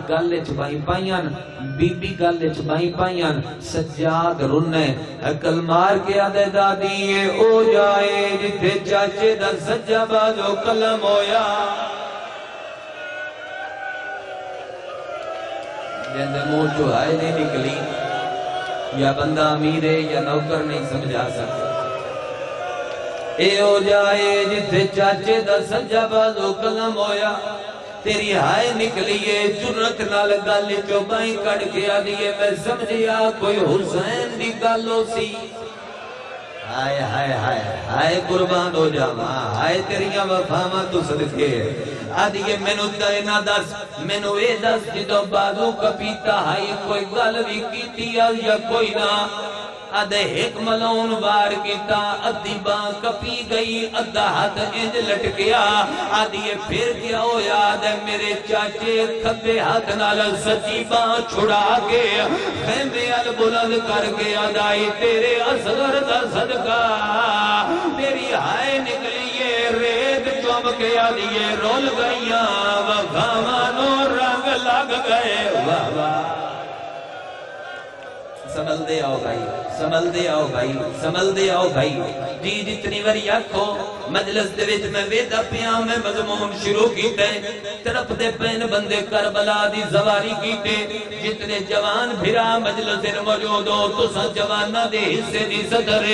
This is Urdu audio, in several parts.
گل چبائی پائیاں بی بی گل چبائی پائیاں سجاد رنے عقل مار کے آدھے دادی او جائے جتھے چاچے دا سجا بازو قلم ہویا جن دے منہ جو آئے نہیں نکلی یا بندہ امیر ہے یا نوکر نہیں سمجھا سکتا اے او جائے جتھے چاچے دا سجا بازو قلم ہویا تیری ہائے نکلیے جرت نال گالی چوبائیں کڑ کے آدھیے میں سمجھیا کوئی حسین دی گالو سی ہائے ہائے ہائے ہائے قربان ہو جاما ہائے تیریاں وفاما تو صدقے آدھیے مینو دائنا دس مینو اے دس جدو بازو کپیتا ہائے کوئی گالوی کیتی یا کوئی نہ ادھے ایک ملون بار کیتا ادھی بان کپی گئی ادھا ہاتھ انج لٹکیا آدھیے پھر کیا ہو یاد ہے میرے چاچے کھبے ہاتھ نال سچی بان چھڑا کے خیمے البلند کر کے آدھائی تیرے اصغر دا صدقہ تیری ہائے نکلیے ریت چوم کے آدھیے رول گئیاں وغامانو رنگ لگ گئے واہ واہ سمجھ دے آؤ بھائی سمجھ دے آؤ بھائی سمجھ دے آؤ بھائی جی جتنی وری آکھو مجلس دے وچ میں ویدا پیاں میں مضمون شروع کیتے طرف دے پین بندے کربلا دی زواری کیتے جتنے جوان بھرا مجلس دے موجود ہو تساں جواناں دے حصے دی صدر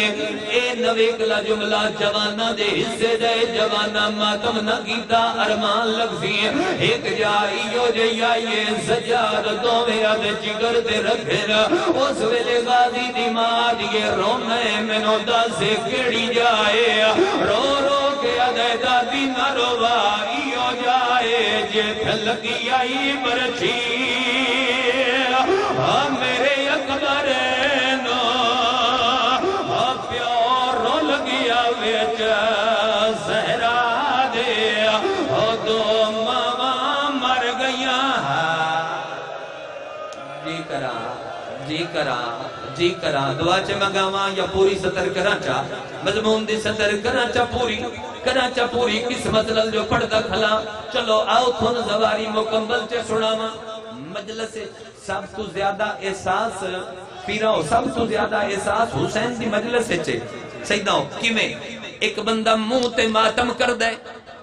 اے نوے کلا جملہ جواناں دے حصے دے جواناں ماتم نہ کیتا ارمان لگزی ایک جائیو جائیے سجاد دوویں ادھ جگر تے رکھن اس ویلے غازی دی ماں دیے رونے مینو دسے کیڑی جائے رو رو کے ادھے دادی نہ روائیو جائے جے لگی آئی برچی میرے اکبر نو پیور رو لگیا ویچ سہرا دے دو ماما مر گیا جی کرا دعا چے مگاواں یا پوری سطر کرانچا مضمون دی سطر کرانچا پوری قسمت لل جو پڑھتا کھلا چلو آؤ تھون زواری مکمل چے سناواں مجلس سب تو زیادہ احساس پیراؤ سب تو زیادہ احساس حسین دی مجلس چے سیدہ ہو کیویں ایک بندہ منہ تے ماتم کر دے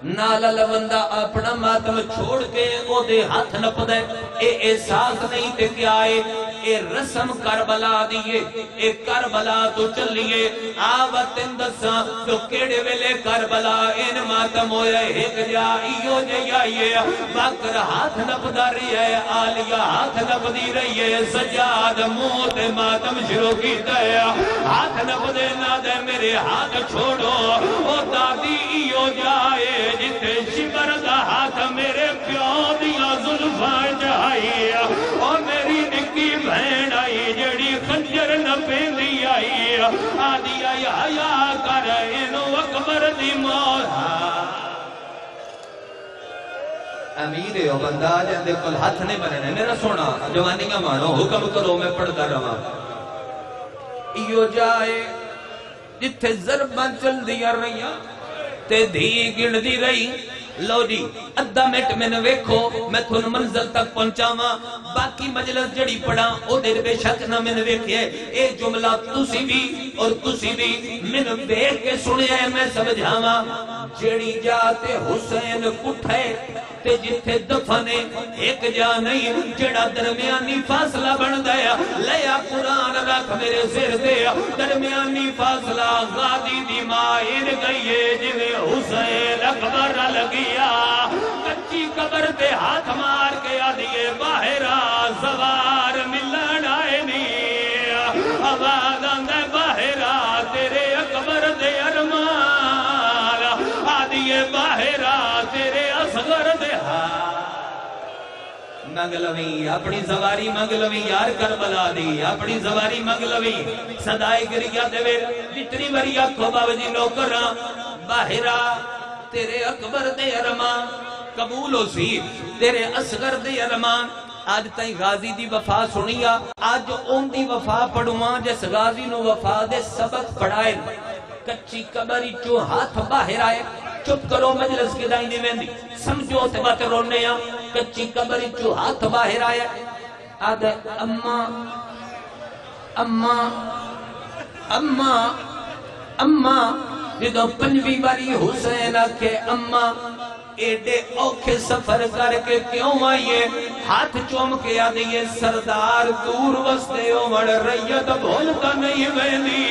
نالا لوندہ اپنا ماتم چھوڑ کے او دے ہاتھ نپ دے اے احساس نہیں تے کیا ہے اے رسم کربلا دیئے اے کربلا تو چلیے آوات اندساں تو کیڑے ویلے کربلا ان ماتم ہوئے ایک جائیو جائیے باکر ہاتھ نپ دا رہی ہے آلیہ ہاتھ نپ دی رہی ہے سجاد موت ماتم شروع کی دے ہاتھ نپ دے نہ دے میرے ہاتھ چھوڑو او دادی ایو جائے جتے شبر دا ہاتھ میرے پیو دیا ظلفاں جائی اور میری نکی بہن آئی جڑی خنجر نپے دی آئی آدھی آئی حیاء کر انو اکبر دی موت امیر ہے بندہ جن دے کل ہاتھ نہیں بننے میرا سونا جوانیاں مانو حکم کرو میں پڑھتا رہا ایو جائے جتے ضرباں چل دیا رہیا تے دھی گن دی رہی لو جی ادھا منٹ میں نے ویکھو میں تھون منزل تک پہنچاواں باقی مجلس جڑی پڑھا او دیر بے شک نہ میں نے ویکھے اے جملہ تسی بھی اور تسی بھی میں نے دیکھ کے سنے ہیں میں سمجھاواں جڑی جاتے حسین کٹھے تے جتھے دفنے ایک جا نہیں جڑا درمیانی فاصلہ بن دیا لیا قرآن رکھ میرے سر دیا درمیانی فاصلہ غازی دی مائن گئیے جنہیں حسین اکبر لگیا کچی قبر دے ہاتھ مار کے آدھیے باہرہ زوار ملن آئے نہیں آواز آندے باہرہ تیرے اکبر دے ارمان آدھیے باہرہ تیرے اصغر دے مغلوی اپنی زواری مغلوی یار کربلا دی اپنی زواری مغلوی صدائے گریا دے وے جتنی بری آنکھوں باوجی نوکراں باہرہ تیرے اکبر دے ارمان قبول ہو سی تیرے اصغر دے ارمان آج تائیں غازی دی وفا سنیا آج اون دی وفا پڑھواں جس غازی نو وفا دے سبق پڑھائے کچی قبری چو ہاتھ باہر آئے چپ کرو مجلس کی دائی نہیں ویندی سمجھو تے بات رونے یا کچی قبر چو ہاتھ باہر آیا آدھے اماں اماں اماں اماں جدو پنجوی باری حسین آکھے اماں ایڈے اوکھے سفر کر کے کیوں آئیے ہاتھ چوم کے آدھئے سردار دور وستے اومڑ ریت بھولتا نہیں ویندی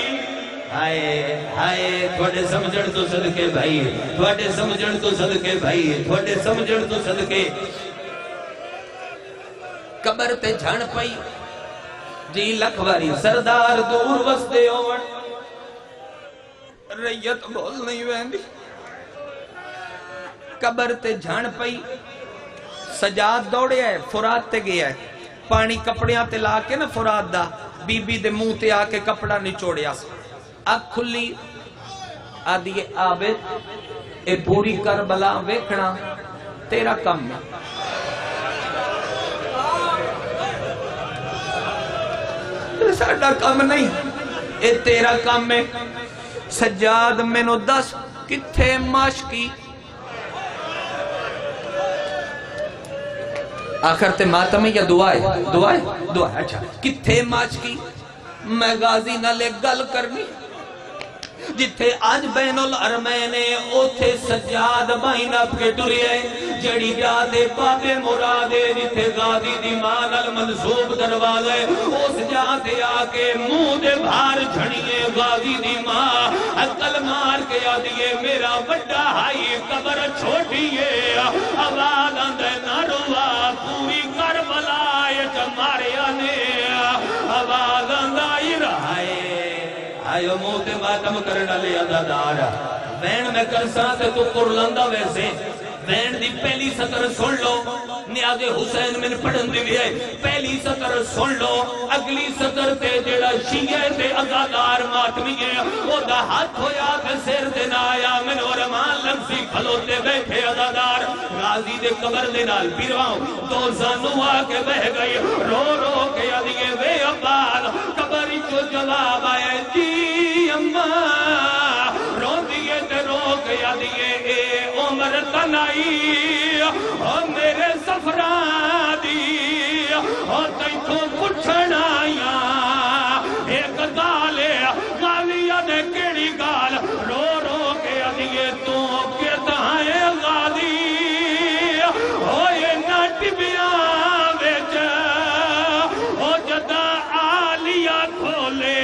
آئے آئے تھوڑے سمجھڑ تو صدقے بھائی تھوڑے سمجھڑ تو صدقے بھائی تھوڑے سمجھڑ تو صدقے قبر تے جھڑ پئی جی لکھواری سردار دور وستے اومڑ ریت بھول نہیں ویندی قبر تے جھان پئی سجاد دوڑے ہے فرات تے گیا ہے پانی کپڑیاں تے لا کے نا فرات دا بی بی دے منہ تے آ کے کپڑا نچوڑیا اکھ کھلی آدھی عابد اے پوری کربلا ویکھنا تیرا کم ہے ساڈا کم نہیں اے تیرا کم ہے سجاد مینو دس کتھے ماشکی آخر تے ماتم یا دعائے دعائے دعائے اچھا کتھے ماشکی میں غازی نہ لے گل کرنی جتھے آج بین الارمین اوتھے سجاد بائن اپ کے ٹریے جڑی جادے بابے مرادے جتھے غازی دی مان المنصوب دروازے اس جادے آکے منہ دے بھار جھڑیے غازی دی ماں عقل مار کے آدھیے میرا بڑا ہائی قبر چھوٹیے آواز آندے نہ روا پوری کربلا ماریا نے آواز آندائی رہائے آئیو موت ماتم کرنا لے عدادارا وین میں کرساں تے تو قرلندہ ویسے وین دی پہلی سطر سن لو نیاز حسین میں پڑھن دی بھی ہے پہلی سطر سن لو اگلی سطر تے جڑا شیعہ تے عدادار ماتمی ہے وہ دا ہاتھ ہویا تے سیر دے نایا من ورمان لمسی کھلوتے بیٹھے عدادار غازی دے قبر دے نال پیرواؤں دو زانو آکے بہ گئی رو رو کے آدھئے وے عباد قبری جو جواب آئے جی اماں رو دیئے تے رو کے آدھئے اے عمر تنائی اور میرے سفران دی اور تیتھوں پچھنا آیا ایک گالے گالیہ دے کیڑی گال رو رو کے آدھئے تو کہتا ہے غالی ہوئے نٹ بیاں ویچ ہو جدہ آلیہ کھولے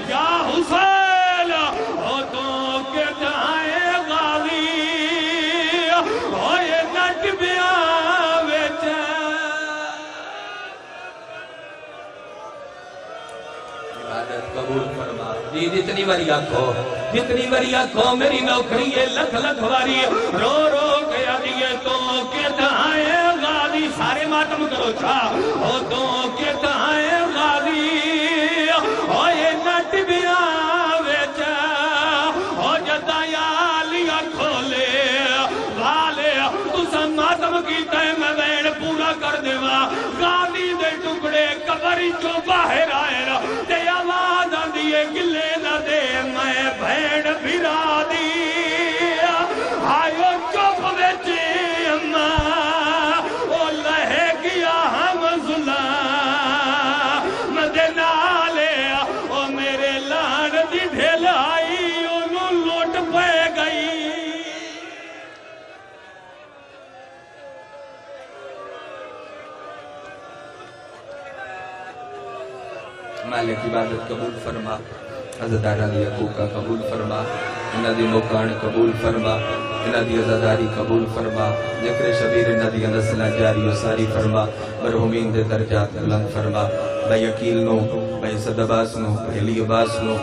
یا حسین ہو تو کہتا ہے غالی ہوئے نٹ بیاں ویچ عبادت قبول فرما جی جتنی باری آنکھو میری نوکری ہے لکھ لکھ واری رو رو کے آدھیے تو کہتا ہے غازی سارے ماتم کرو چھا ہو تو کہتا ہے غازی ہوئے نٹ بیاں ویچ ہو جدہ یا لیا کھولے والے تُسا ماتم کی تے میں وین پورا کر دے غازی دے ٹکڑے قبری جو باہر آئے تے آواز آندیے گلے نہ دے میں بھیڑ بھرا دی آئیو چوپ بیچے اماں او لہے گیا ہم ظلم مدے نالے او میرے لان دی ڈھیلائی انہوں لوٹ پہ گئی مالک عبادت قبول فرما عزدار علی عقوقہ قبول فرما انہ دی موقعان قبول فرما انہ دی عزداری قبول فرما ذکر شبیر انہ دی نسلہ جاری و ساری فرما مرحومین دے درجات بلند فرما بھائی عقیل نو بھائی صد عباس نو بھائی علی عباس نو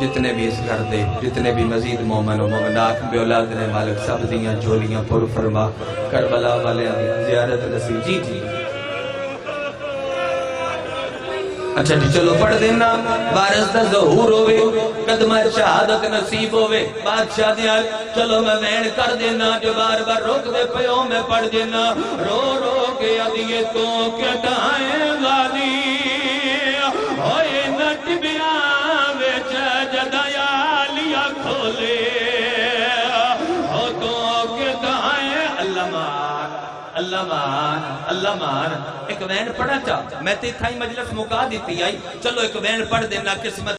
جتنے بھی اس گھر دے جتنے بھی مزید مومن و مومنات بے اولاد نے مالک سب دیاں جھولیاں پر فرما کربلا والے زیارت نصیب جی جی اچھا جی چلو پڑھ دینا بارز دا ظہور ہوئے قدمہ شہادت نصیب ہوئے بادشاہ دیال چلو میں وین کر دینا جو بار بار روک دے پیوں میں پڑھ دینا رو رو کے آدھیے تو کہتا ہے غازی ہوئے نٹ بیاں ویچ جدہ یا لیا کھولے اللہ مان اللہ مان ایک وین پڑھا چا میں تے تھائی مجلس مکا دیتی آئی چلو ایک وین پڑھ دینا قسمت